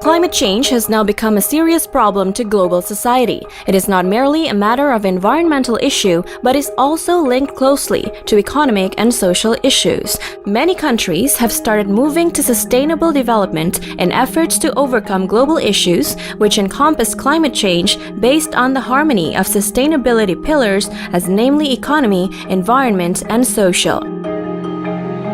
Climate change has now become a serious problem to global society. It is not merely a matter of environmental issue, but is also linked closely to economic and social issues. Many countries have started moving to sustainable development in efforts to overcome global issues, which encompass climate change based on the harmony of sustainability pillars as namely economy, environment, and social.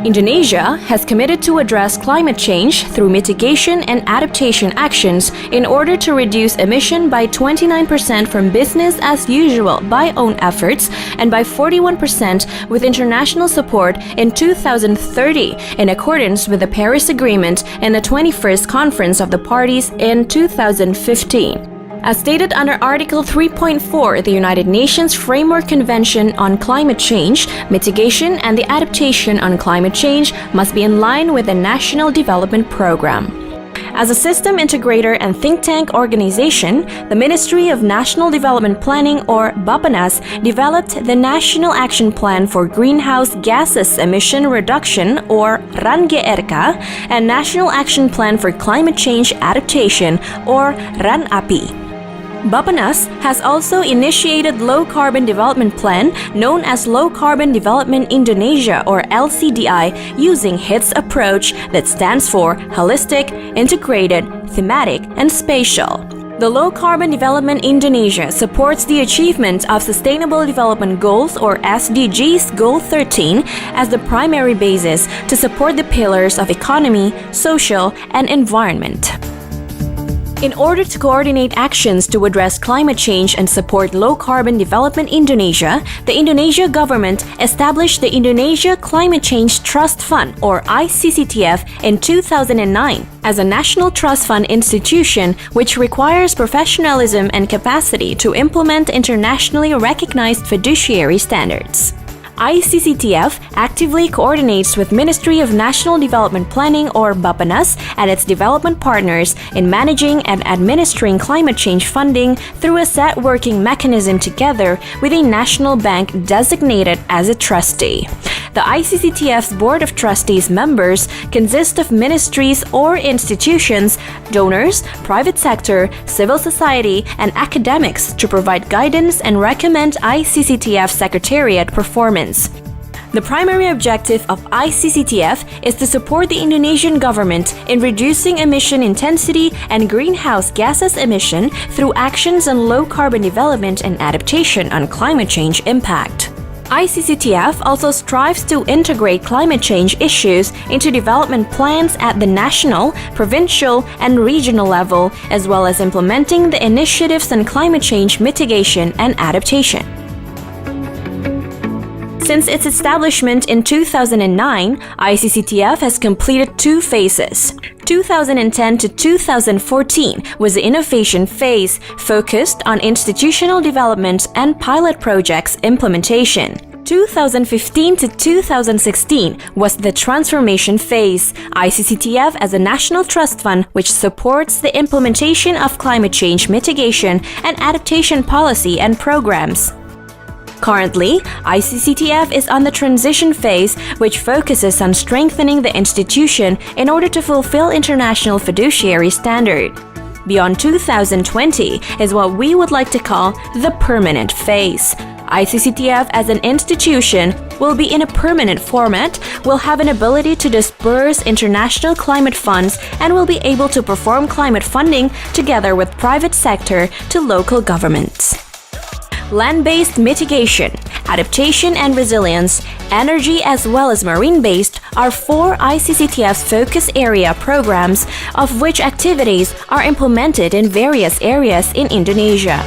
Indonesia has committed to address climate change through mitigation and adaptation actions in order to reduce emission by 29% from business as usual by own efforts and by 41% with international support in 2030 in accordance with the Paris Agreement and the 21st Conference of the Parties in 2015. As stated under Article 3.4 of the United Nations Framework Convention on Climate Change, mitigation and the adaptation on climate change must be in line with the National Development Program. As a system integrator and think tank organization, the Ministry of National Development Planning, or Bappenas, developed the National Action Plan for Greenhouse Gases Emission Reduction, or RAN-GRK, and National Action Plan for Climate Change Adaptation, or RAN-API. Bappenas has also initiated Low Carbon Development Plan, known as Low Carbon Development Indonesia, or LCDI, using HIT's approach that stands for Holistic, Integrated, Thematic, and Spatial. The Low Carbon Development Indonesia supports the achievement of Sustainable Development Goals, or SDGs, Goal 13, as the primary basis to support the pillars of economy, social, and environment. In order to coordinate actions to address climate change and support low-carbon development Indonesia, the Indonesia government established the Indonesia Climate Change Trust Fund, or ICCTF, in 2009 as a national trust fund institution which requires professionalism and capacity to implement internationally recognized fiduciary standards. ICCTF actively coordinates with Ministry of National Development Planning, or Bappenas, and its development partners in managing and administering climate change funding through a set working mechanism together with a national bank designated as a trustee. The ICCTF's Board of Trustees members consist of ministries or institutions, donors, private sector, civil society, and academics to provide guidance and recommend ICCTF Secretariat performance. The primary objective of ICCTF is to support the Indonesian government in reducing emission intensity and greenhouse gases emission through actions on low-carbon development and adaptation on climate change impact. ICCTF also strives to integrate climate change issues into development plans at the national, provincial, and regional level, as well as implementing the initiatives on climate change mitigation and adaptation. Since its establishment in 2009, ICCTF has completed two phases. 2010 to 2014 was the innovation phase, focused on institutional development and pilot projects implementation. 2015 to 2016 was the transformation phase, ICCTF as a national trust fund which supports the implementation of climate change mitigation and adaptation policy and programs. Currently, ICCTF is on the transition phase, which focuses on strengthening the institution in order to fulfill international fiduciary standard. Beyond 2020 is what we would like to call the permanent phase. ICCTF as an institution will be in a permanent format, will have an ability to disburse international climate funds, and will be able to perform climate funding together with private sector to local governments. Land-based mitigation, adaptation and resilience, energy as well as marine-based are four ICCTF's focus area programs, of which activities are implemented in various areas in Indonesia.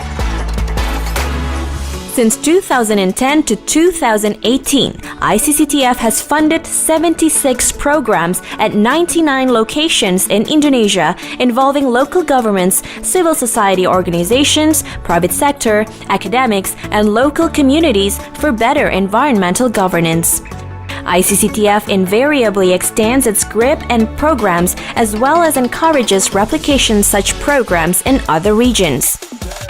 Since 2010 to 2018, ICCTF has funded 76 programs at 99 locations in Indonesia involving local governments, civil society organizations, private sector, academics, and local communities for better environmental governance. ICCTF invariably extends its grip and programs as well as encourages replication such programs in other regions.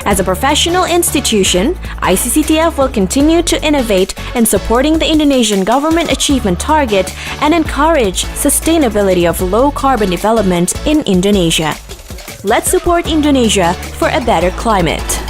As a professional institution, ICCTF will continue to innovate in supporting the Indonesian government achievement target and encourage sustainability of low-carbon development in Indonesia. let's support Indonesia for a better climate.